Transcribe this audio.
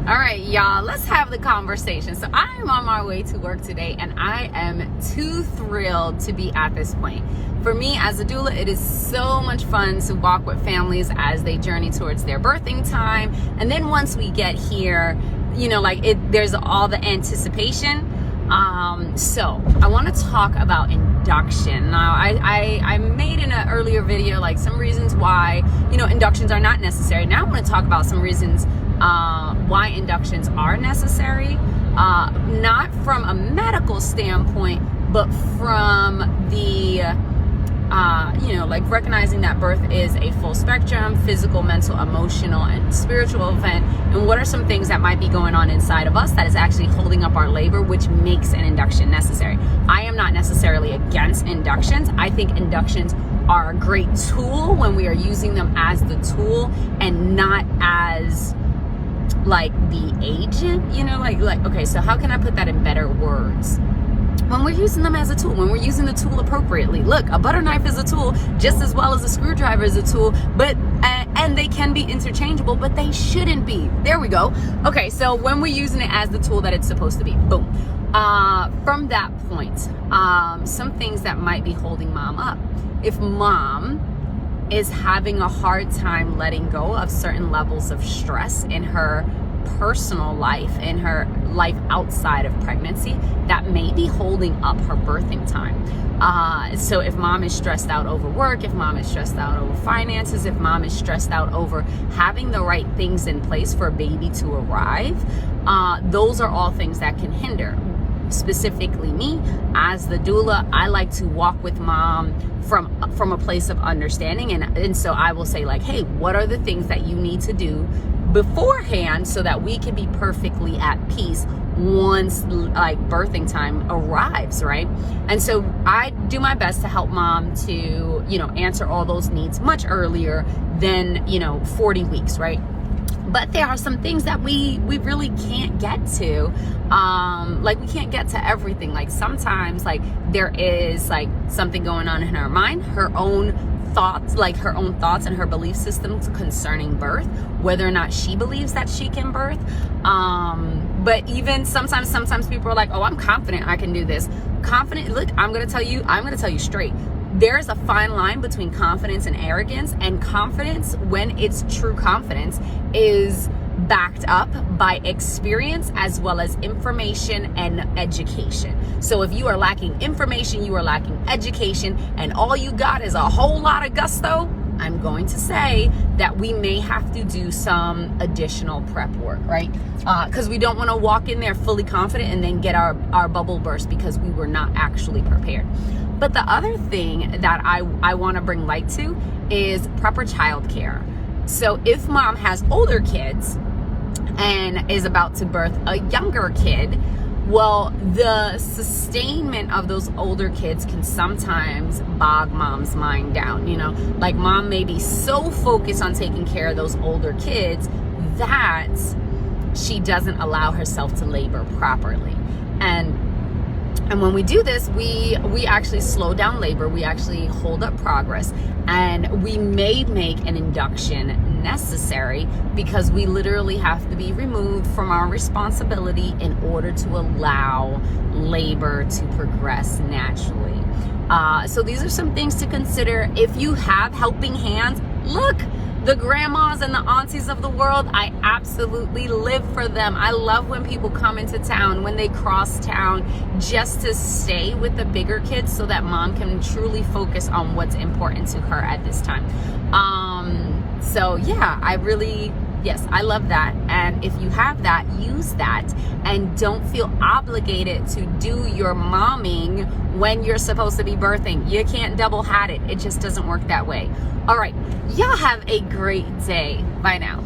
All right, y'all, let's have the conversation. So I am on my way to work today, and I am too thrilled to be at this point. For me as a doula, it is so much fun to walk with families as they journey towards their birthing time. And then once we get here, you know, there's all the anticipation. So I want to talk about induction. Now, I made in an earlier video some reasons why, inductions are not necessary. Now I want to talk about some reasons why inductions are necessary, not from a medical standpoint, but from the recognizing that birth is a full spectrum, physical, mental, emotional, and spiritual event, and what are some things that might be going on inside of us that is actually holding up our labor, which makes an induction necessary. I am not necessarily against inductions. I think inductions are a great tool when we are using them as the tool and not as the agent, okay, so how can I put that in better words? When we're using them as a tool, when we're using the tool appropriately. Look, a butter knife is a tool just as well as a screwdriver is a tool, and they can be interchangeable, but they shouldn't be. There we go. Okay, so when we're using it as the tool that it's supposed to be, boom. From that point, some things that might be holding mom up. If mom is having a hard time letting go of certain levels of stress in her personal life, in her life outside of pregnancy, that may be holding up her birthing time. So if mom is stressed out over work, if mom is stressed out over finances, if mom is stressed out over having the right things in place for a baby to arrive, those are all things that can hinder. Specifically me as the doula, I like to walk with mom from a place of understanding, and so I will say hey, what are the things that you need to do beforehand so that we can be perfectly at peace once birthing time arrives, right? And so I do my best to help mom to answer all those needs much earlier than 40 weeks, right? But there are some things that we really can't get to. We can't get to everything. Sometimes there is something going on in her mind, her own thoughts and her belief systems concerning birth, whether or not she believes that she can birth. But even sometimes people are like, oh, I'm confident I can do this. Confident, look, I'm gonna tell you straight. There's a fine line between confidence and arrogance, and confidence, when it's true confidence, is backed up by experience as well as information and education. So if you are lacking information, you are lacking education, and all you got is a whole lot of gusto, I'm going to say that we may have to do some additional prep work, right? Because we don't want to walk in there fully confident and then get our bubble burst because we were not actually prepared. But the other thing that I want to bring light to is proper childcare. So if mom has older kids and is about to birth a younger kid, well, the sustainment of those older kids can sometimes bog mom's mind down. Mom may be so focused on taking care of those older kids that she doesn't allow herself to labor properly. And when we do this, we actually slow down labor, we actually hold up progress, and we may make an induction necessary because we literally have to be removed from our responsibility in order to allow labor to progress naturally. So these are some things to consider. If you have helping hands, look, the grandmas and the aunties of the world, I absolutely live for them. I love when people come into town, when they cross town, just to stay with the bigger kids so that mom can truly focus on what's important to her at this time. So yeah, I love that. And if you have that, use that, and don't feel obligated to do your momming when you're supposed to be birthing. You can't double hat it. It just doesn't work that way. All right, y'all have a great day. Bye now.